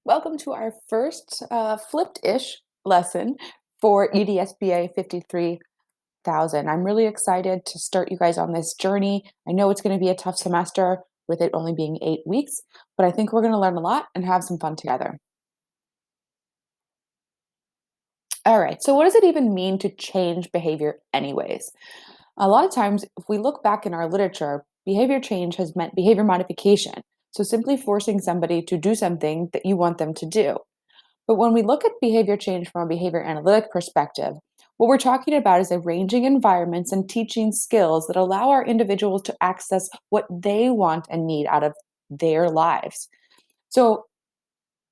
Welcome to our first flipped-ish lesson for EDSBA 53,000. I'm really excited to start you guys on this journey. I know it's going to be a tough semester with it only being 8 weeks, but I think we're going to learn a lot and have some fun together. All right, so what does it even mean to change behavior anyways? A lot of times, if we look back in our literature, behavior change has meant behavior modification. So simply forcing somebody to do something that you want them to do. But when we look at behavior change from a behavior analytic perspective, what we're talking about is arranging environments and teaching skills that allow our individuals to access what they want and need out of their lives. So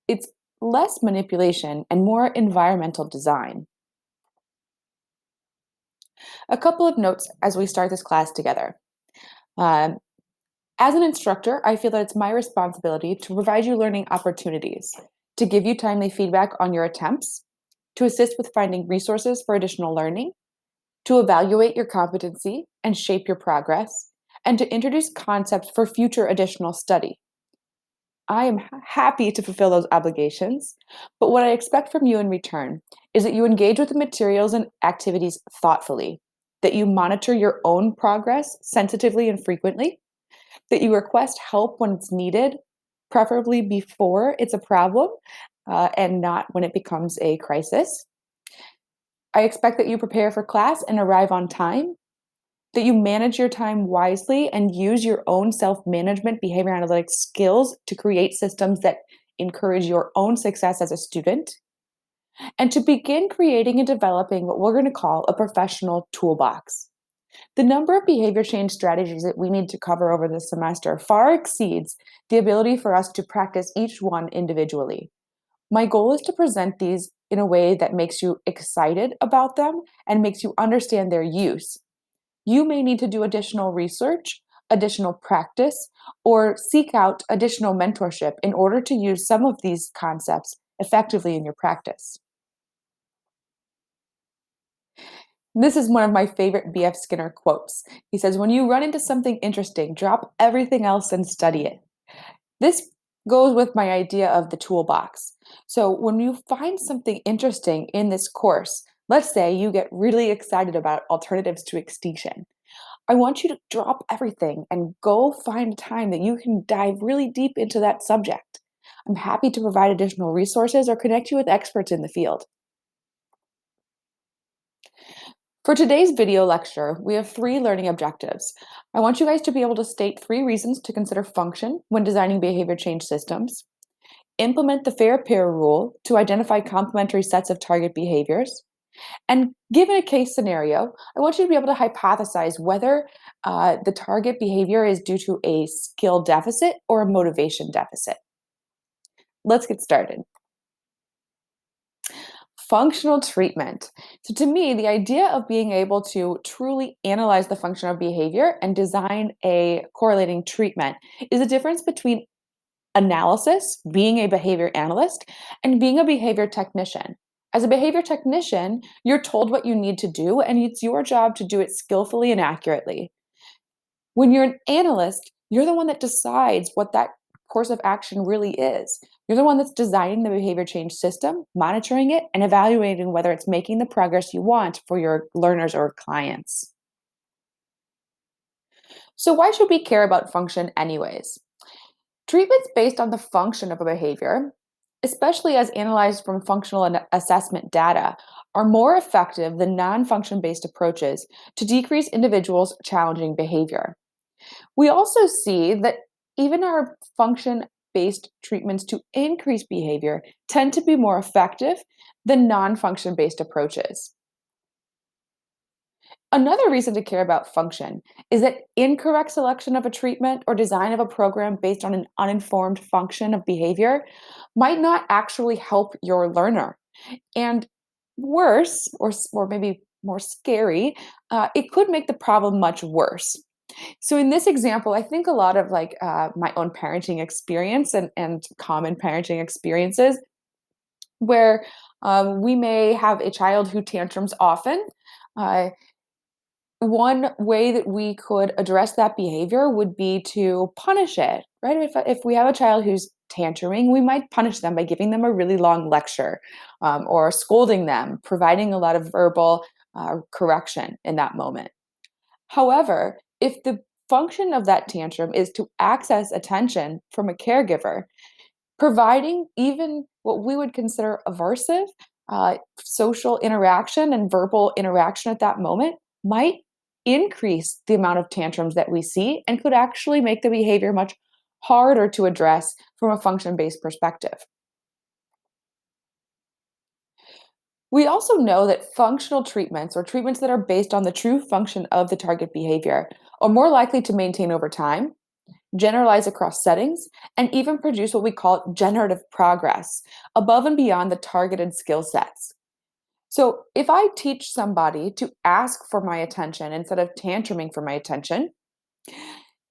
it's less manipulation and more environmental design. A couple of notes as we start this class together. Um, as an instructor, I feel that it's my responsibility to provide you learning opportunities, to give you timely feedback on your attempts, to assist with finding resources for additional learning, to evaluate your competency and shape your progress, and to introduce concepts for future additional study. I am happy to fulfill those obligations, but what I expect from you in return is that you engage with the materials and activities thoughtfully, that you monitor your own progress sensitively and frequently, that you request help when it's needed, preferably before it's a problem and not when it becomes a crisis. I expect that you prepare for class and arrive on time, that you manage your time wisely and use your own self management behavior analytics skills to create systems that encourage your own success as a student, and to begin creating and developing what we're going to call a professional toolbox. The number of behavior change strategies that we need to cover over this semester far exceeds the ability for us to practice each one individually. My goal is to present these in a way that makes you excited about them and makes you understand their use. You may need to do additional research, additional practice, or seek out additional mentorship in order to use some of these concepts effectively in your practice. This is one of my favorite B.F. Skinner quotes. He says, "When you run into something interesting, drop everything else and study it." This goes with my idea of the toolbox. So when you find something interesting in this course, let's say you get really excited about alternatives to extinction. I want you to drop everything and go find a time that you can dive really deep into that subject. I'm happy to provide additional resources or connect you with experts in the field. For today's video lecture, we have 3 learning objectives. I want you guys to be able to state 3 reasons to consider function when designing behavior change systems, implement the fair pair rule to identify complementary sets of target behaviors, and given a case scenario, I want you to be able to hypothesize whether the target behavior is due to a skill deficit or a motivation deficit. Let's get started. Functional treatment. So, to me, the idea of being able to truly analyze the function of behavior and design a correlating treatment is a difference between analysis, being a behavior analyst, and being a behavior technician. As a behavior technician, you're told what you need to do, and it's your job to do it skillfully and accurately. When you're an analyst, you're the one that decides what that course of action really is. You're the one that's designing the behavior change system, monitoring it, and evaluating whether it's making the progress you want for your learners or clients. So, why should we care about function anyways? Treatments based on the function of a behavior, especially as analyzed from functional and assessment data, are more effective than non function based approaches to decrease individuals' challenging behavior. We also see that even our function based treatments to increase behavior tend to be more effective than non function based approaches. Another reason to care about function is that incorrect selection of a treatment or design of a program based on an uninformed function of behavior might not actually help your learner. And worse, or maybe more scary, it could make the problem much worse. So in this example, I think a lot of my own parenting experience and common parenting experiences where we may have a child who tantrums often. Uh, One way that we could address that behavior would be to punish it, right? If we have a child who's tantruming, we might punish them by giving them a really long lecture, or scolding them, providing a lot of verbal correction in that moment. However, if the function of that tantrum is to access attention from a caregiver, providing even what we would consider aversive social interaction and verbal interaction at that moment might increase the amount of tantrums that we see and could actually make the behavior much harder to address from a function based perspective. We also know that functional treatments or treatments that are based on the true function of the target behavior are more likely to maintain over time, generalize across settings, and even produce what we call generative progress above and beyond the targeted skill sets. So, if I teach somebody to ask for my attention instead of tantruming for my attention,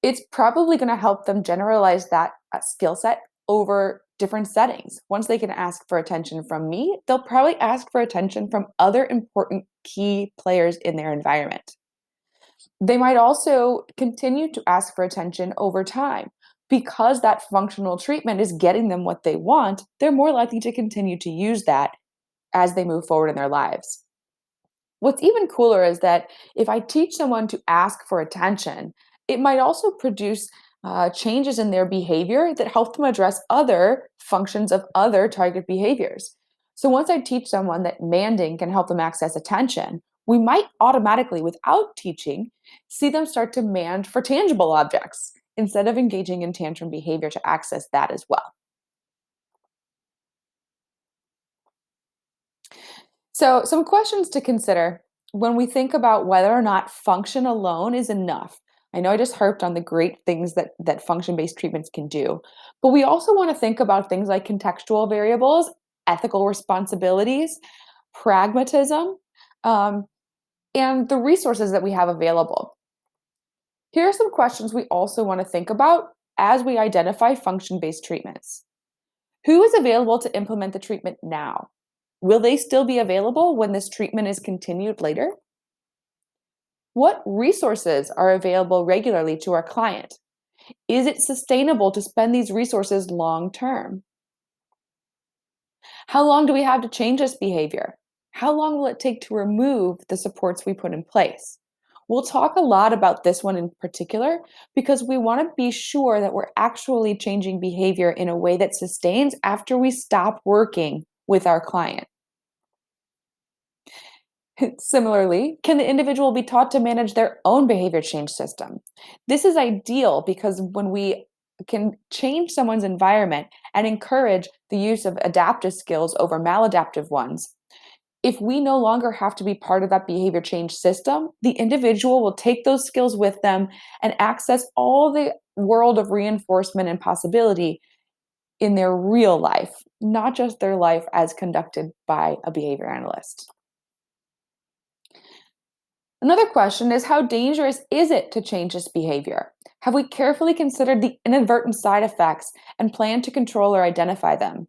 it's probably going to help them generalize that skill set over different settings. Once they can ask for attention from me, they'll probably ask for attention from other important key players in their environment. They might also continue to ask for attention over time. Because that functional treatment is getting them what they want, they're more likely to continue to use that as they move forward in their lives. What's even cooler is that if I teach someone to ask for attention, it might also produce changes in their behavior that help them address other functions of other target behaviors. So once I teach someone that manding can help them access attention, we might automatically, without teaching, see them start to mand for tangible objects instead of engaging in tantrum behavior to access that as well. So, some questions to consider when we think about whether or not function alone is enough. I know I just harped on the great things that function-based treatments can do, but we also want to think about things like contextual variables, ethical responsibilities, pragmatism, um, and the resources that we have available. Here are some questions we also want to think about as we identify function-based treatments. Who is available to implement the treatment now? Will they still be available when this treatment is continued later? What resources are available regularly to our client? Is it sustainable to spend these resources long term? How long do we have to change this behavior? How long will it take to remove the supports we put in place? We'll talk a lot about this one in particular because we want to be sure that we're actually changing behavior in a way that sustains after we stop working with our client. Similarly, can the individual be taught to manage their own behavior change system? This is ideal because when we can change someone's environment and encourage the use of adaptive skills over maladaptive ones, if we no longer have to be part of that behavior change system, the individual will take those skills with them and access all the world of reinforcement and possibility in their real life, not just their life as conducted by a behavior analyst. Another question is, how dangerous is it to change this behavior? Have we carefully considered the inadvertent side effects and plan to control or identify them?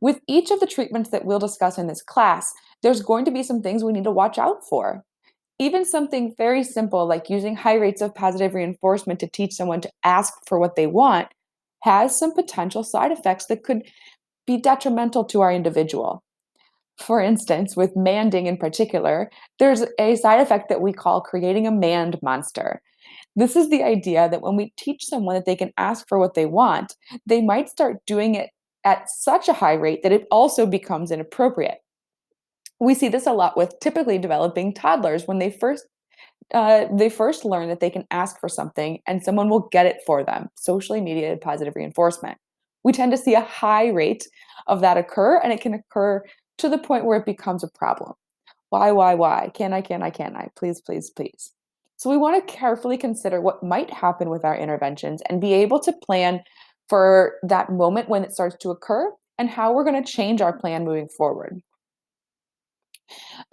With each of the treatments that we'll discuss in this class, there's going to be some things we need to watch out for. Even something very simple like using high rates of positive reinforcement to teach someone to ask for what they want has some potential side effects that could be detrimental to our individual. For instance, with manding in particular, there's a side effect that we call creating a mand monster. This is the idea that when we teach someone that they can ask for what they want, they might start doing it at such a high rate that it also becomes inappropriate. We see this a lot with typically developing toddlers when they first learn that they can ask for something and someone will get it for them, socially mediated positive reinforcement. We tend to see a high rate of that occur, and it can occur to the point where it becomes a problem. Why? Can I? Please, please, please. So we want to carefully consider what might happen with our interventions and be able to plan for that moment when it starts to occur and how we're going to change our plan moving forward.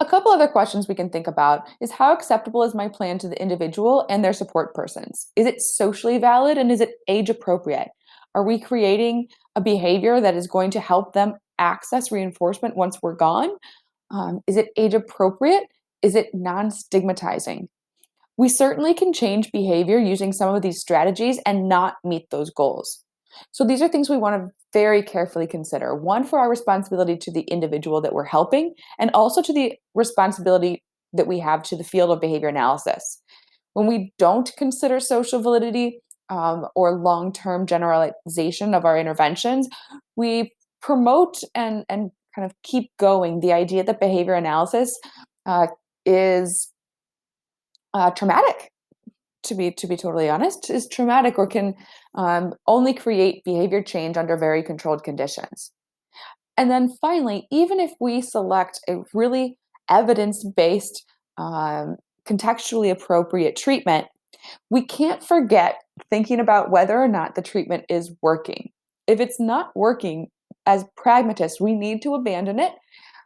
A couple other questions we can think about is, how acceptable is my plan to the individual and their support persons? Is it socially valid and is it age appropriate? Are we creating a behavior that is going to help them access reinforcement once we're gone? Is it age appropriate? Is it non stigmatizing? We certainly can change behavior using some of these strategies and not meet those goals. So these are things we want to very carefully consider. One, for our responsibility to the individual that we're helping, and also to the responsibility that we have to the field of behavior analysis. When we don't consider social validity or long term generalization of our interventions, we promote and kind of keep going the idea that behavior analysis uh, is traumatic. To be totally honest, is traumatic or can only create behavior change under very controlled conditions. And then finally, even if we select a really evidence based, contextually appropriate treatment, we can't forget thinking about whether or not the treatment is working. If it's not working, as pragmatists, we need to abandon it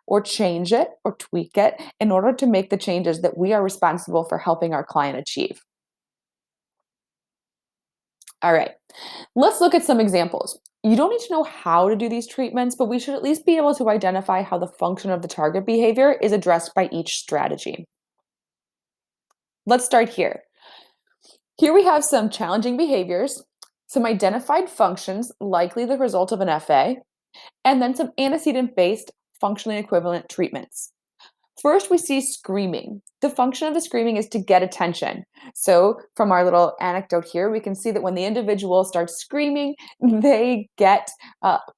or change it or tweak it in order to make the changes that we are responsible for helping our client achieve. All right, let's look at some examples. You don't need to know how to do these treatments, but we should at least be able to identify how the function of the target behavior is addressed by each strategy. Let's start here. Here we have some challenging behaviors, some identified functions, likely the result of an FA, and then some antecedent-based functionally equivalent treatments. First, we see screaming. The function of the screaming is to get attention. So, from our little anecdote here, we can see that when the individual starts screaming, they get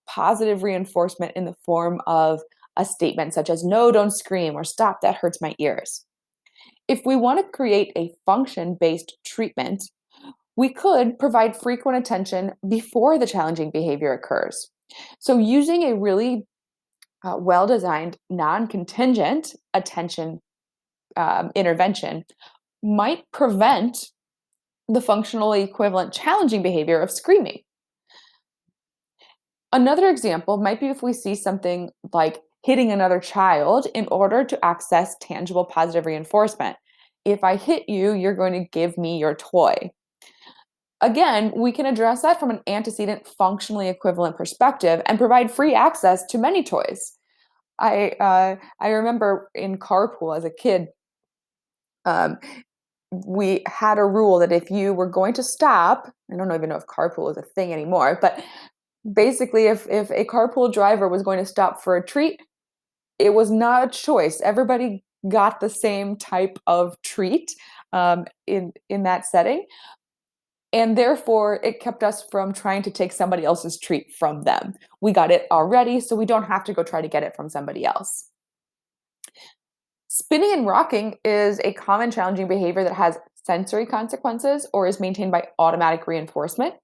positive reinforcement in the form of a statement such as, "No, don't scream," or "Stop, that hurts my ears." If we want to create a function based treatment, we could provide frequent attention before the challenging behavior occurs. So, using a really well designed, non contingent attention intervention might prevent the functionally equivalent challenging behavior of screaming. Another example might be if we see something like hitting another child in order to access tangible positive reinforcement. If I hit you, you're going to give me your toy. Again, we can address that from an antecedent functionally equivalent perspective and provide free access to many toys. I remember in carpool as a kid, um, we had a rule that if you were going to stop, I don't even know if carpool is a thing anymore, but basically, if a carpool driver was going to stop for a treat, it was not a choice. Everybody got the same type of treat in that setting, and therefore it kept us from trying to take somebody else's treat from them. We got it already, so we don't have to go try to get it from somebody else. Spinning and rocking is a common challenging behavior that has sensory consequences or is maintained by automatic reinforcement.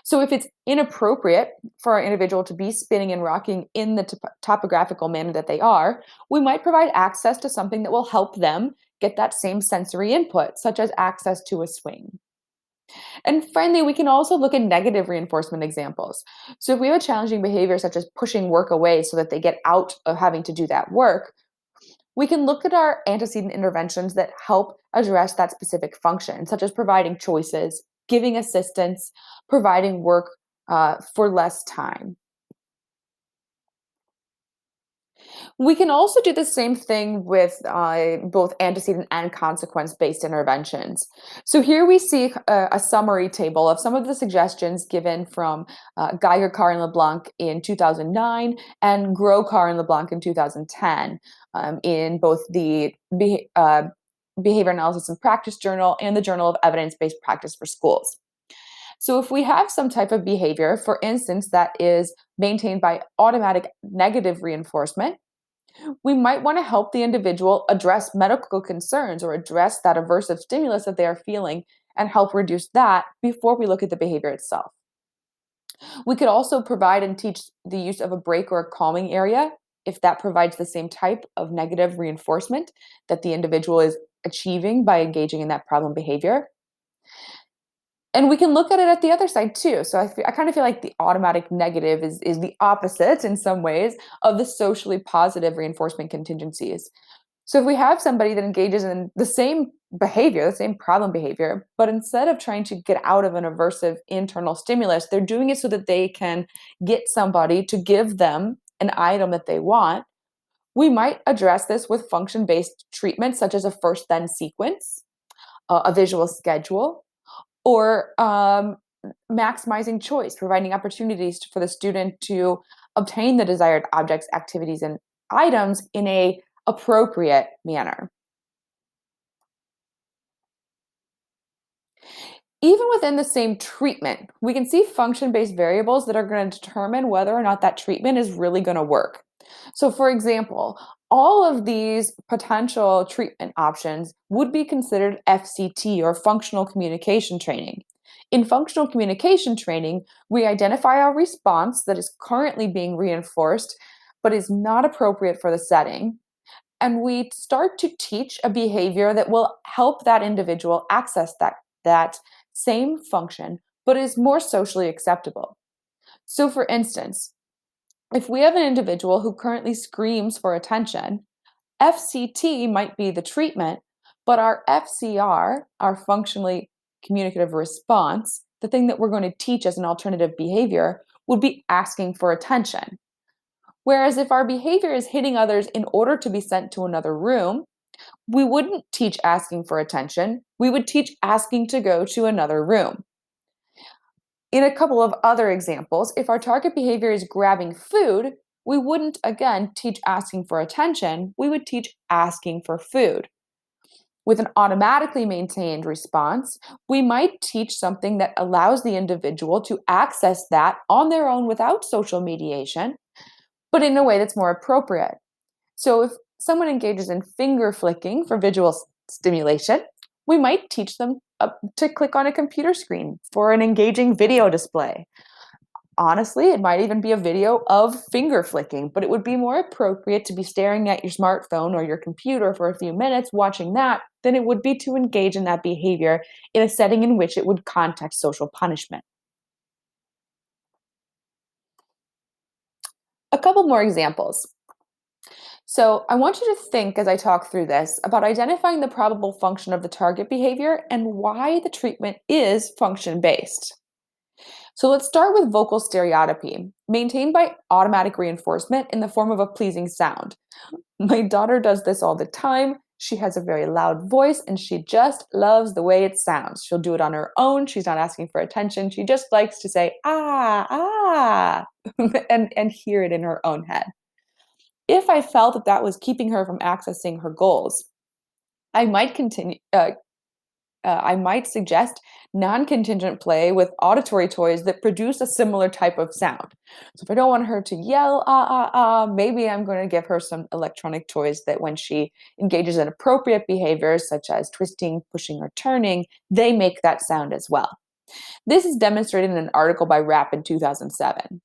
So, if it's inappropriate for our individual to be spinning and rocking in the topographical manner that they are, we might provide access to something that will help them get that same sensory input, such as access to a swing. And finally, we can also look at negative reinforcement examples. So, if we have a challenging behavior such as pushing work away so that they get out of having to do that work, we can look at our antecedent interventions that help address that specific function, such as providing choices, giving assistance, providing work for less time. We can also do the same thing with both antecedent and consequence based interventions. So here we see a summary table of some of the suggestions given from Geiger, Carr, and LeBlanc in 2009 and Grow, Carr, and LeBlanc in 2010 in both the Behavior Analysis and Practice Journal and the Journal of Evidence Based Practice for Schools. So, if we have some type of behavior, for instance, that is maintained by automatic negative reinforcement, we might want to help the individual address medical concerns or address that aversive stimulus that they are feeling and help reduce that before we look at the behavior itself. We could also provide and teach the use of a break or a calming area if that provides the same type of negative reinforcement that the individual is achieving by engaging in that problem behavior. And we can look at it at the other side too. So I kind of feel like the automatic negative is the opposite in some ways of the socially positive reinforcement contingencies. So if we have somebody that engages in the same behavior, the same problem behavior, but instead of trying to get out of an aversive internal stimulus, they're doing it so that they can get somebody to give them an item that they want, we might address this with function based treatments such as a first then sequence, a visual schedule, or maximizing choice, providing opportunities for the student to obtain the desired objects, activities, and items in a appropriate manner. Even within the same treatment, we can see function-based variables that are going to determine whether or not that treatment is really going to work. So, for example, all of these potential treatment options would be considered FCT or functional communication training. In functional communication training, we identify a response that is currently being reinforced but is not appropriate for the setting. And we start to teach a behavior that will help that individual access that same function, but is more socially acceptable. So, for instance, if we have an individual who currently screams for attention, FCT might be the treatment, but our FCR, our functionally communicative response, the thing that we're going to teach as an alternative behavior, would be asking for attention. Whereas if our behavior is hitting others in order to be sent to another room, we wouldn't teach asking for attention. We would teach asking to go to another room. In a couple of other examples, if our target behavior is grabbing food, we wouldn't again teach asking for attention. We would teach asking for food. With an automatically maintained response, we might teach something that allows the individual to access that on their own without social mediation, but in a way that's more appropriate. So if someone engages in finger flicking for visual stimulation, we might teach them to click on a computer screen for an engaging video display. Honestly, it might even be a video of finger flicking, but it would be more appropriate to be staring at your smartphone or your computer for a few minutes watching that than it would be to engage in that behavior in a setting in which it would context social punishment. A couple more examples. So, I want you to think as I talk through this about identifying the probable function of the target behavior and why the treatment is function based. So, let's start with vocal stereotypy, maintained by automatic reinforcement in the form of a pleasing sound. My daughter does this all the time. She has a very loud voice and she just loves the way it sounds. She'll do it on her own. She's not asking for attention. She just likes to say, ah, ah, and hear it in her own head. If I felt that that was keeping her from accessing her goals, I might I might suggest non-contingent play with auditory toys that produce a similar type of sound. So if I don't want her to yell ah ah ah, maybe I'm going to give her some electronic toys that when she engages in appropriate behaviors such as twisting, pushing, or turning, they make that sound as well. This is demonstrated in an article by Rapp in 2007.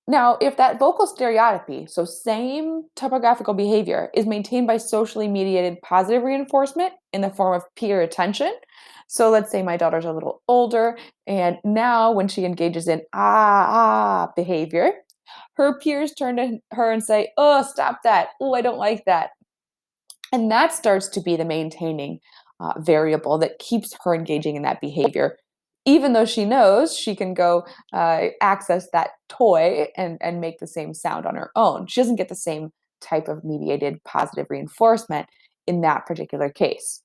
Now, if that vocal stereotypy, so same topographical behavior, is maintained by socially mediated positive reinforcement in the form of peer attention. So let's say my daughter's a little older, and now when she engages in behavior, her peers turn to her and say, oh, stop that. Oh, I don't like that. And that starts to be the maintaining variable that keeps her engaging in that behavior, even though she knows she can go access that toy and make the same sound on her own. She doesn't get the same type of mediated positive reinforcement in that particular case.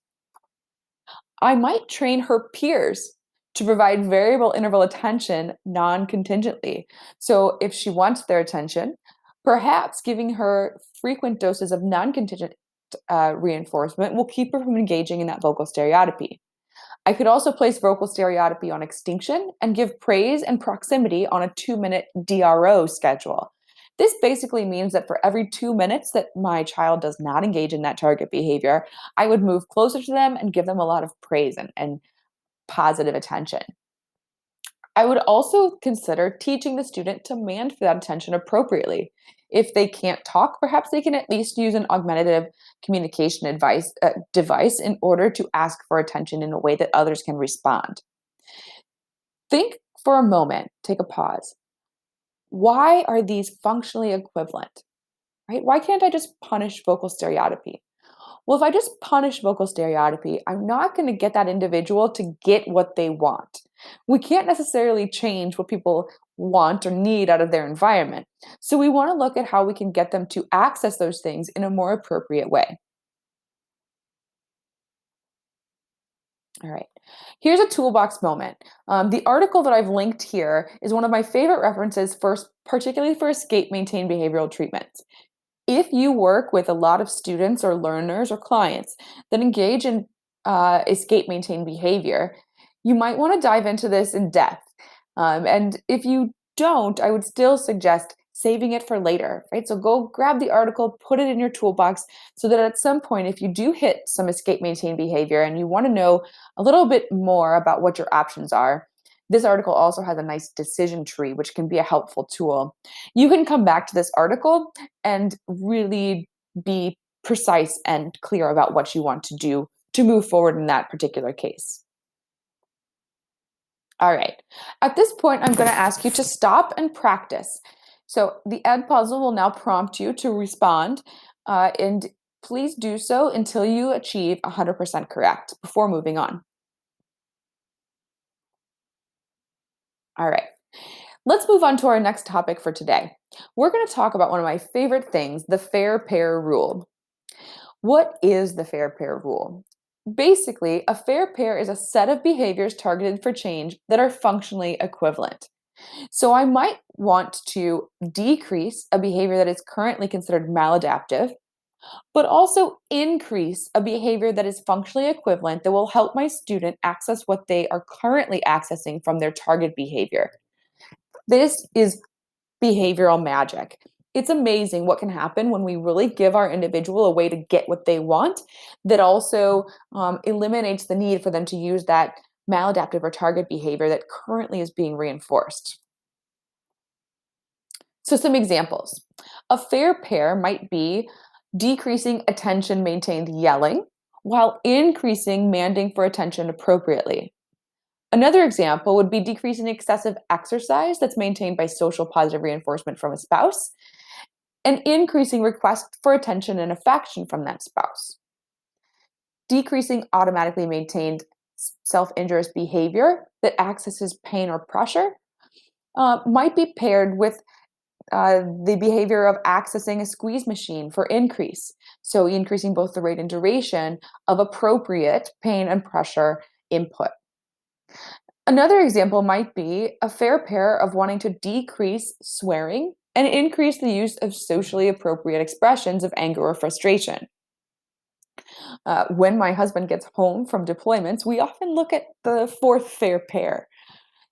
I might train her peers to provide variable interval attention non contingently. So if she wants their attention, perhaps giving her frequent doses of non contingent reinforcement will keep her from engaging in that vocal stereotypy. I could also place vocal stereotypy on extinction and give praise and proximity on a 2-minute DRO schedule. This basically means that for every 2 minutes that my child does not engage in that target behavior, I would move closer to them and give them a lot of praise and positive attention. I would also consider teaching the student to demand for that attention appropriately. If they can't talk, perhaps they can at least use an augmentative communication device in order to ask for attention in a way that others can respond. Think for a moment, take a pause. Why are these functionally equivalent? Right? Why can't I just punish vocal stereotypy? Well, if I just punish vocal stereotypy, I'm not going to get that individual to get what they want. We can't necessarily change what people want or need out of their environment. So we want to look at how we can get them to access those things in a more appropriate way. All right. Here's a toolbox moment. The article that I've linked here is one of my favorite references for particularly for escape maintained behavioral treatments. If you work with a lot of students or learners or clients that engage in escape maintained behavior, you might want to dive into this in depth. And if you don't, I would still suggest saving it for later, right? So go grab the article, put it in your toolbox so that at some point, if you do hit some escape maintained behavior and you want to know a little bit more about what your options are, this article also has a nice decision tree, which can be a helpful tool. You can come back to this article and really be precise and clear about what you want to do to move forward in that particular case. All right. At this point, I'm going to ask you to stop and practice. So the Ed puzzle will now prompt you to respond, and please do so until you achieve 100% correct before moving on. All right. Let's move on to our next topic for today. We're going to talk about one of my favorite things, the fair pair rule. What is the fair pair rule? Basically, a fair pair is a set of behaviors targeted for change that are functionally equivalent. So I might want to decrease a behavior that is currently considered maladaptive, but also increase a behavior that is functionally equivalent that will help my student access what they are currently accessing from their target behavior. This is behavioral magic. It's amazing what can happen when we really give our individual a way to get what they want that also eliminates the need for them to use that maladaptive or target behavior that currently is being reinforced. So, some examples. A fair pair might be decreasing attention maintained yelling while increasing manding for attention appropriately. Another example would be decreasing excessive exercise that's maintained by social positive reinforcement from a spouse and increasing request for attention and affection from that spouse. Decreasing automatically maintained self injurious behavior that accesses pain or pressure might be paired with the behavior of accessing a squeeze machine for increase. So, increasing both the rate and duration of appropriate pain and pressure input. Another example might be a fair pair of wanting to decrease swearing and increase the use of socially appropriate expressions of anger or frustration. When my husband gets home from deployments, we often look at the fourth fair pair,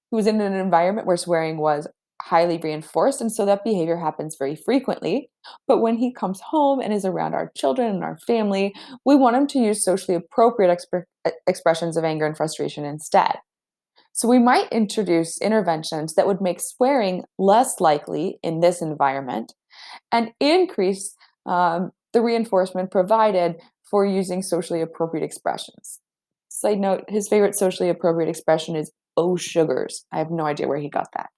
who was in an environment where swearing was highly reinforced, and so that behavior happens very frequently. But when he comes home and is around our children and our family, we want him to use socially appropriate expressions of anger and frustration instead. So we might introduce interventions that would make swearing less likely in this environment and increase the reinforcement provided for using socially appropriate expressions. Side note, his favorite socially appropriate expression is "oh sugars." I have no idea where he got that.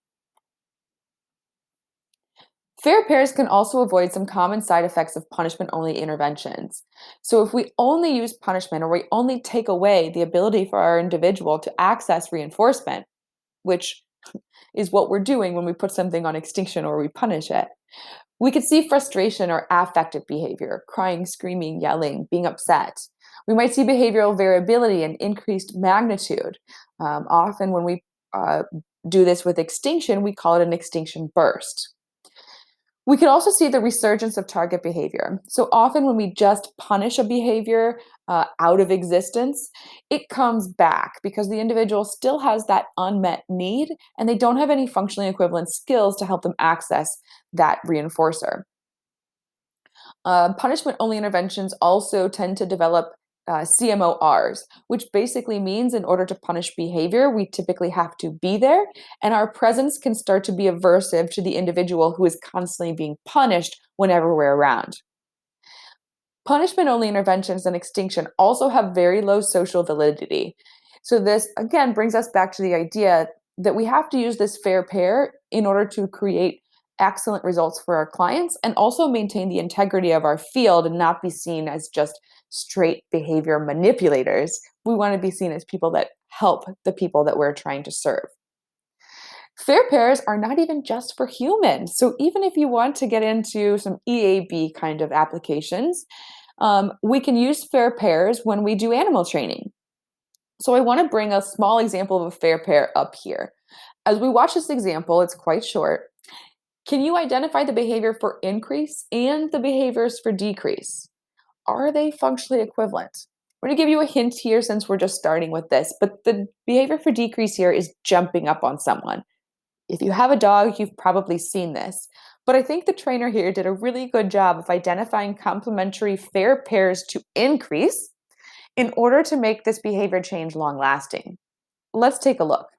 Fair pairs can also avoid some common side effects of punishment only interventions. So, if we only use punishment or we only take away the ability for our individual to access reinforcement, which is what we're doing when we put something on extinction or we punish it, we could see frustration or affective behavior, crying, screaming, yelling, being upset. We might see behavioral variability and increased magnitude. Often, when we do this with extinction, we call it an extinction burst. We could also see the resurgence of target behavior. So often, when we just punish a behavior out of existence, it comes back because the individual still has that unmet need and they don't have any functionally equivalent skills to help them access that reinforcer. Punishment only interventions also tend to develop CMORs, which basically means in order to punish behavior, we typically have to be there, and our presence can start to be aversive to the individual who is constantly being punished whenever we're around. Punishment only interventions and extinction also have very low social validity. So, this again brings us back to the idea that we have to use this fair pair in order to create excellent results for our clients and also maintain the integrity of our field and not be seen as just straight behavior manipulators. We want to be seen as people that help the people that we're trying to serve. Fair pairs are not even just for humans. So even if you want to get into some EAB kind of applications, we can use fair pairs when we do animal training. So I want to bring a small example of a fair pair up here. As we watch this example, it's quite short. Can you identify the behavior for increase and the behaviors for decrease? Are they functionally equivalent? I'm going to give you a hint here since we're just starting with this, but the behavior for decrease here is jumping up on someone. If you have a dog, you've probably seen this. But I think the trainer here did a really good job of identifying complementary fair pairs to increase in order to make this behavior change long lasting. Let's take a look.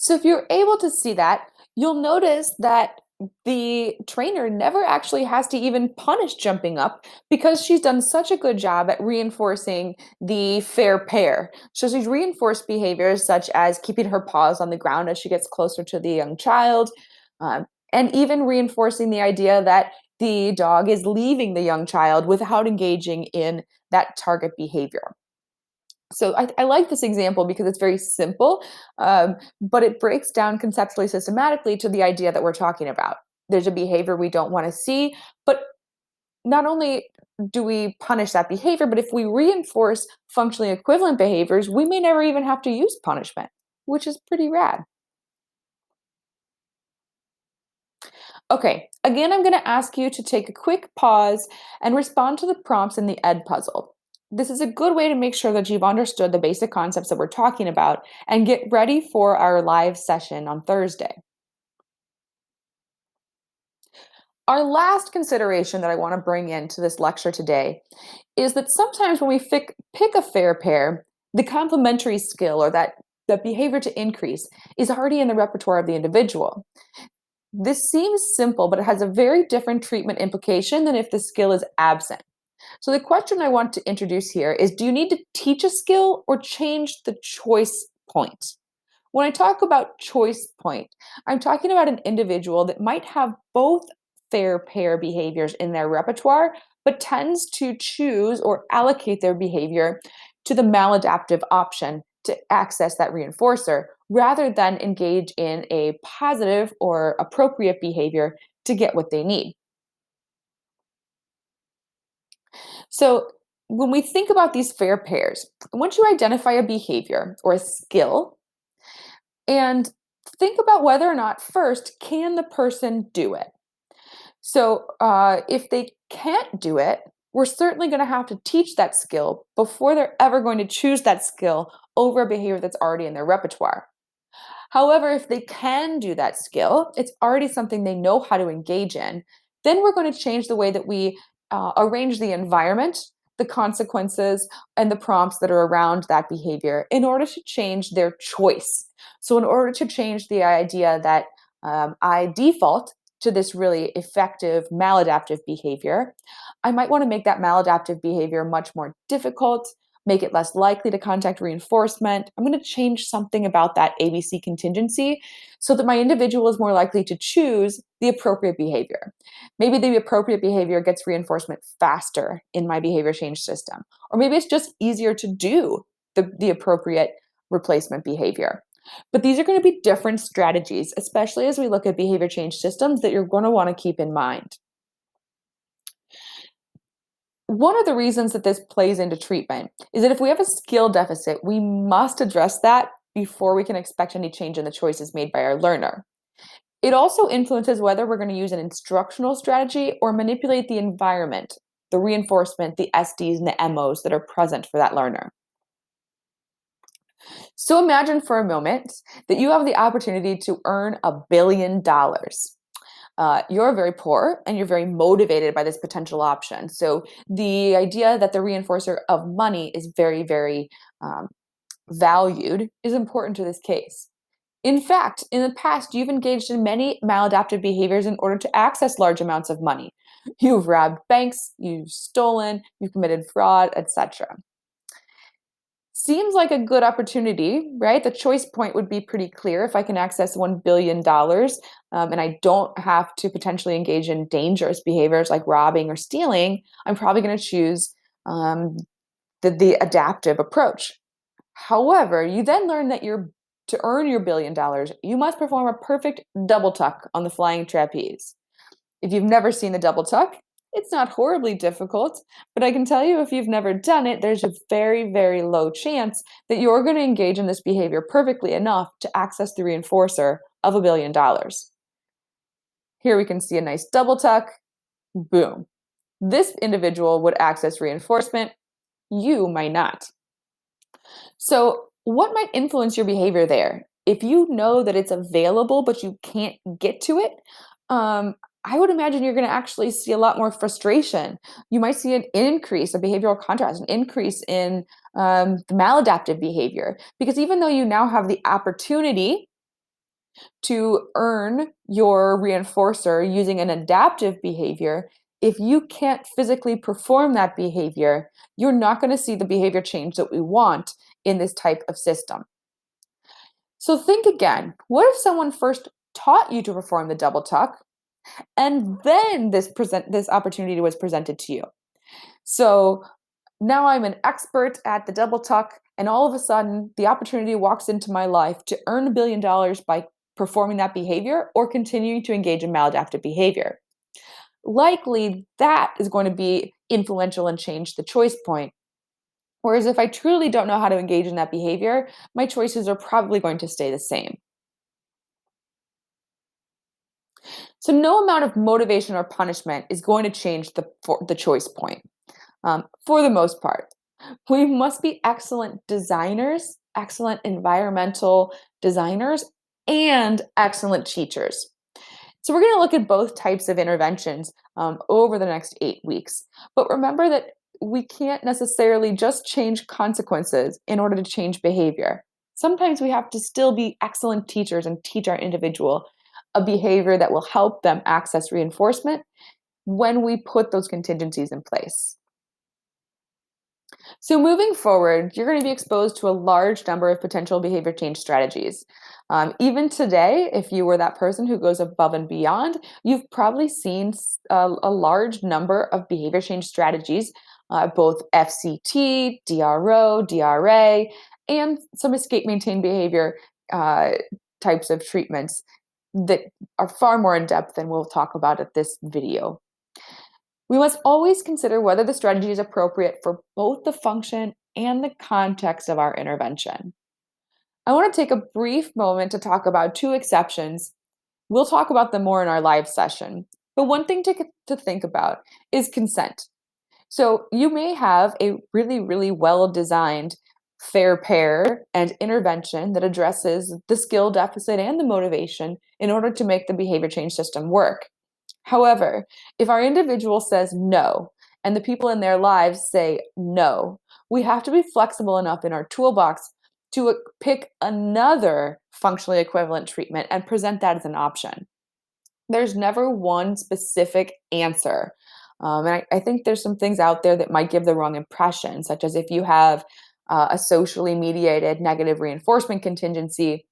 So if you're able to see that, you'll notice that the trainer never actually has to even punish jumping up because she's done such a good job at reinforcing the fair pair. So she's reinforced behaviors such as keeping her paws on the ground as she gets closer to the young child, um, and even reinforcing the idea that the dog is leaving the young child without engaging in that target behavior. So I like this example because it's very simple, but it breaks down conceptually systematically to the idea that we're talking about. There's a behavior we don't want to see, but not only do we punish that behavior, but if we reinforce functionally equivalent behaviors, we may never even have to use punishment, which is pretty rad. Okay, again, I'm going to ask you to take a quick pause and respond to the prompts in the ED puzzle. This is a good way to make sure that you've understood the basic concepts that we're talking about and get ready for our live session on Thursday. Our last consideration that I want to bring into this lecture today is that sometimes when we pick a fair pair, the complementary skill or that the behavior to increase is already in the repertoire of the individual. This seems simple, but it has a very different treatment implication than if the skill is absent. So, the question I want to introduce here is, do you need to teach a skill or change the choice point? When I talk about choice point, I'm talking about an individual that might have both fair pair behaviors in their repertoire, but tends to choose or allocate their behavior to the maladaptive option to access that reinforcer rather than engage in a positive or appropriate behavior to get what they need. So, when we think about these fair pairs, once you identify a behavior or a skill and think about whether or not first can the person do it. So if they can't do it, we're certainly going to have to teach that skill before they're ever going to choose that skill over a behavior that's already in their repertoire. However, if they can do that skill, it's already something they know how to engage in, then we're going to change the way that we arrange the environment, the consequences, and the prompts that are around that behavior in order to change their choice. So, in order to change the idea that I default to this really effective maladaptive behavior, I might want to make that maladaptive behavior much more difficult, make it less likely to contact reinforcement. I'm going to change something about that ABC contingency so that my individual is more likely to choose the appropriate behavior. Maybe the appropriate behavior gets reinforcement faster in my behavior change system, or maybe it's just easier to do the appropriate replacement behavior. But these are going to be different strategies, especially as we look at behavior change systems that you're going to want to keep in mind. One of the reasons that this plays into treatment is that if we have a skill deficit, we must address that before we can expect any change in the choices made by our learner. It also influences whether we're going to use an instructional strategy or manipulate the environment, the reinforcement, the SDs, and the MOs that are present for that learner. So imagine for a moment that you have the opportunity to earn $1 billion. You're very poor and you're very motivated by this potential option. So the idea that the reinforcer of money is very, very valued is important to this case. In fact, in the past, you've engaged in many maladaptive behaviors in order to access large amounts of money. You've robbed banks, you've stolen, you've committed fraud, etc. Seems like a good opportunity, right? The choice point would be pretty clear. If I can access $1 billion and I don't have to potentially engage in dangerous behaviors like robbing or stealing, I'm probably going to choose um, the adaptive approach. However, you then learn that to earn your $1 billion, you must perform a perfect double tuck on the flying trapeze. If you've never seen the double tuck, it's not horribly difficult, but I can tell you if you've never done it, there's a very, very low chance that you're going to engage in this behavior perfectly enough to access the reinforcer of $1 billion. Here we can see a nice double tuck. Boom. This individual would access reinforcement. You might not. So, what might influence your behavior there? If you know that it's available, but you can't get to it, I would imagine you're going to actually see a lot more frustration. You might see an increase, a behavioral contrast, an increase in the maladaptive behavior. Because even though you now have the opportunity to earn your reinforcer using an adaptive behavior, if you can't physically perform that behavior, you're not going to see the behavior change that we want in this type of system. So think again. What if someone first taught you to perform the double tuck and then this opportunity was presented to you? So now I'm an expert at the double tuck, and all of a sudden the opportunity walks into my life to earn $1 billion by performing that behavior or continuing to engage in maladaptive behavior. Likely that is going to be influential and change the choice point. Whereas if I truly don't know how to engage in that behavior, my choices are probably going to stay the same. So no amount of motivation or punishment is going to change the choice point for the most part. We must be excellent designers, excellent environmental designers, and excellent teachers. So we're going to look at both types of interventions over the next 8 weeks. But remember that we can't necessarily just change consequences in order to change behavior. Sometimes we have to still be excellent teachers and teach our individual a behavior that will help them access reinforcement when we put those contingencies in place. So moving forward, you're going to be exposed to a large number of potential behavior change strategies. Even today, if you were that person who goes above and beyond, you've probably seen a large number of behavior change strategies, both FCT, DRO, DRA, and some escape maintain behavior types of treatments that are far more in depth than we'll talk about at this video. We must always consider whether the strategy is appropriate for both the function and the context of our intervention. I want to take a brief moment to talk about two exceptions. We'll talk about them more in our live session. But one thing to think about is consent. So you may have a really, really well-designed fair pair and intervention that addresses the skill deficit and the motivation in order to make the behavior change system work. However, if our individual says no, and the people in their lives say no, we have to be flexible enough in our toolbox to pick another functionally equivalent treatment and present that as an option. There's never one specific answer. And I think there's some things out there that might give the wrong impression, such as if you have a socially mediated negative reinforcement contingency,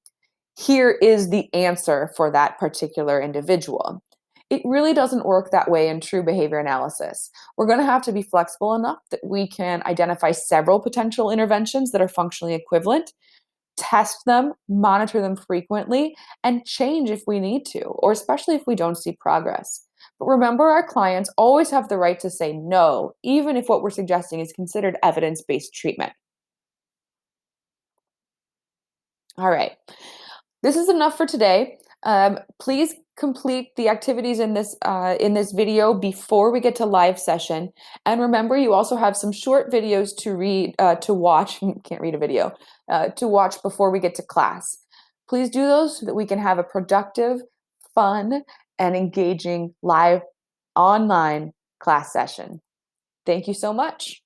here is the answer for that particular individual. It really doesn't work that way in true behavior analysis. We're going to have to be flexible enough that we can identify several potential interventions that are functionally equivalent, test them, monitor them frequently, and change if we need to, or especially if we don't see progress. But remember, our clients always have the right to say no, even if what we're suggesting is considered evidence-based treatment. All right. This is enough for today. Please complete the activities in this video before we get to live session. And remember, you also have some short videos to watch. Can't read a video. To watch before we get to class. Please do those so that we can have a productive, fun, and engaging live online class session. Thank you so much.